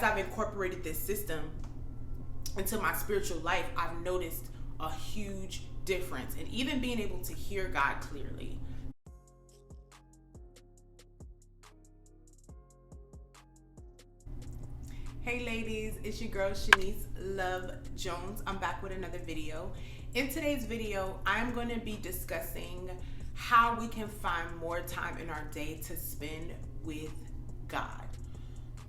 as I've incorporated this system into my spiritual life, I've noticed a huge difference, and even being able to hear God clearly. Hey ladies, it's your girl Shanice Love Jones. I'm back with another video. In today's video, I'm going to be discussing how we can find more time in our day to spend with God.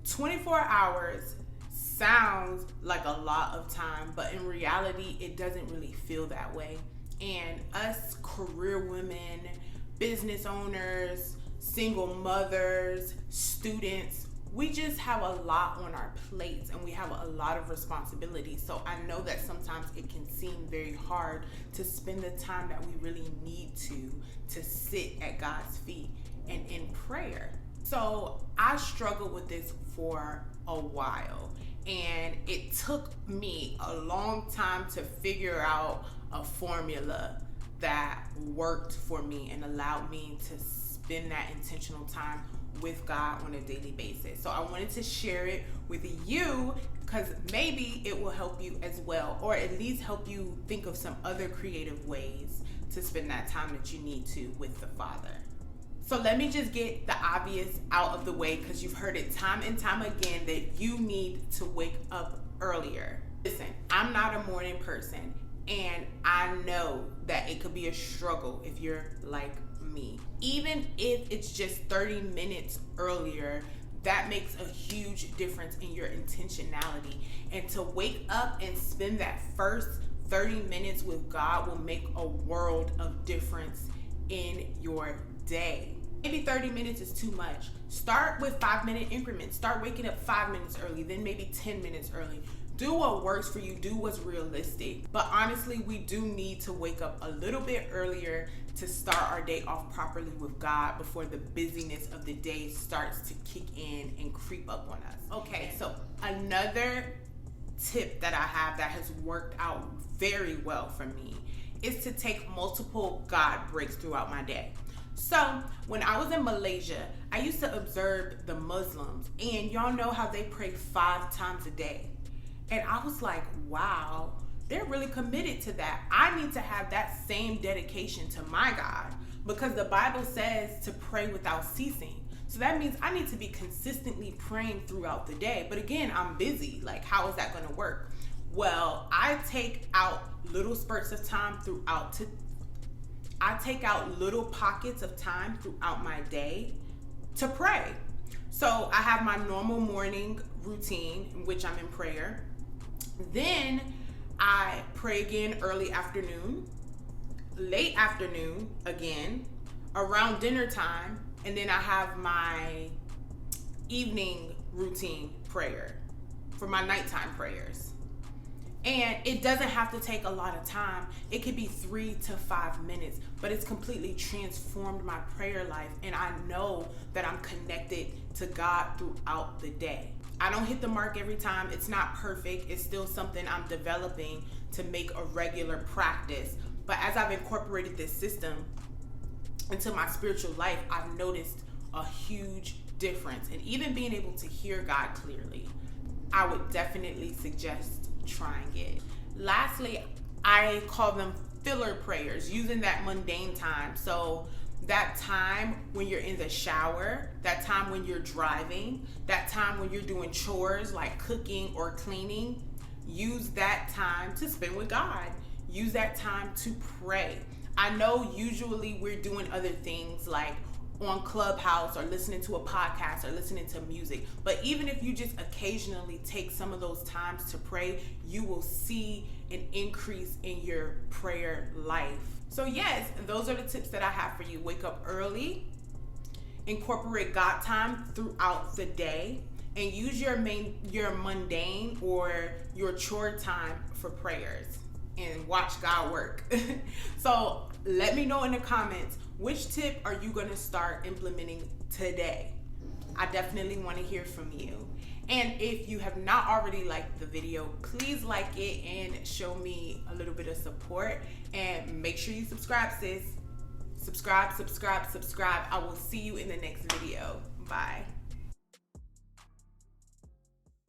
24 hours sounds like a lot of time, but in reality, it doesn't really feel that way. And us career women, business owners, single mothers, students, we just have a lot on our plates and we have a lot of responsibilities. So I know that sometimes it can seem very hard to spend the time that we really need to sit at God's feet and in prayer. So I struggled with this for a while, and it took me a long time to figure out a formula that worked for me and allowed me to spend that intentional time with God on a daily basis. So I wanted to share it with you because maybe it will help you as well, or at least help you think of some other creative ways to spend that time that you need to with the Father. So let me just get the obvious out of the way, because you've heard it time and time again that you need to wake up earlier. Listen, I'm not a morning person, and I know that it could be a struggle if you're like me. Even if it's just 30 minutes earlier, that makes a huge difference in your intentionality. And to wake up and spend that first 30 minutes with God will make a world of difference in your day. Maybe 30 minutes is too much. Start with 5-minute increments. Start waking up 5 minutes early, then maybe 10 minutes early. Do what works for you. Do what's realistic. But honestly, we do need to wake up a little bit earlier to start our day off properly with God before the busyness of the day starts to kick in and creep up on us. Okay, so another tip that I have that has worked out very well for me is to take multiple God breaks throughout my day. So when I was in Malaysia, I used to observe the Muslims, and y'all know how they pray 5 times a day. And I was like, wow, they're really committed to that. I need to have that same dedication to my God, because the Bible says to pray without ceasing. So that means I need to be consistently praying throughout the day. But again, I'm busy. Like, how is that going to work? Well, I take out little spurts of time I take out little pockets of time throughout my day to pray. So I have my normal morning routine in which I'm in prayer. Then I pray again early afternoon, late afternoon again, around dinner time, and then I have my evening routine prayer for my nighttime prayers. And it doesn't have to take a lot of time. It could be 3 to 5 minutes, but it's completely transformed my prayer life. And I know that I'm connected to God throughout the day. I don't hit the mark every time. It's not perfect. It's still something I'm developing to make a regular practice. But as I've incorporated this system into my spiritual life, I've noticed a huge difference. And even being able to hear God clearly, I would definitely suggest trying it. Lastly, I call them filler prayers, using that mundane time. So that time when you're in the shower, that time when you're driving, that time when you're doing chores like cooking or cleaning, use that time to spend with God. Use that time to pray. I know usually we're doing other things like on Clubhouse or listening to a podcast or listening to music. But even if you just occasionally take some of those times to pray, you will see an increase in your prayer life. So yes, those are the tips that I have for you. Wake up early, incorporate God time throughout the day, and use your mundane or your chore time for prayers, and watch God work. So let me know in the comments, which tip are you going to start implementing today? I definitely want to hear from you. And if you have not already liked the video, please like it and show me a little bit of support. And make sure you subscribe, sis. Subscribe. I will see you in the next video. Bye.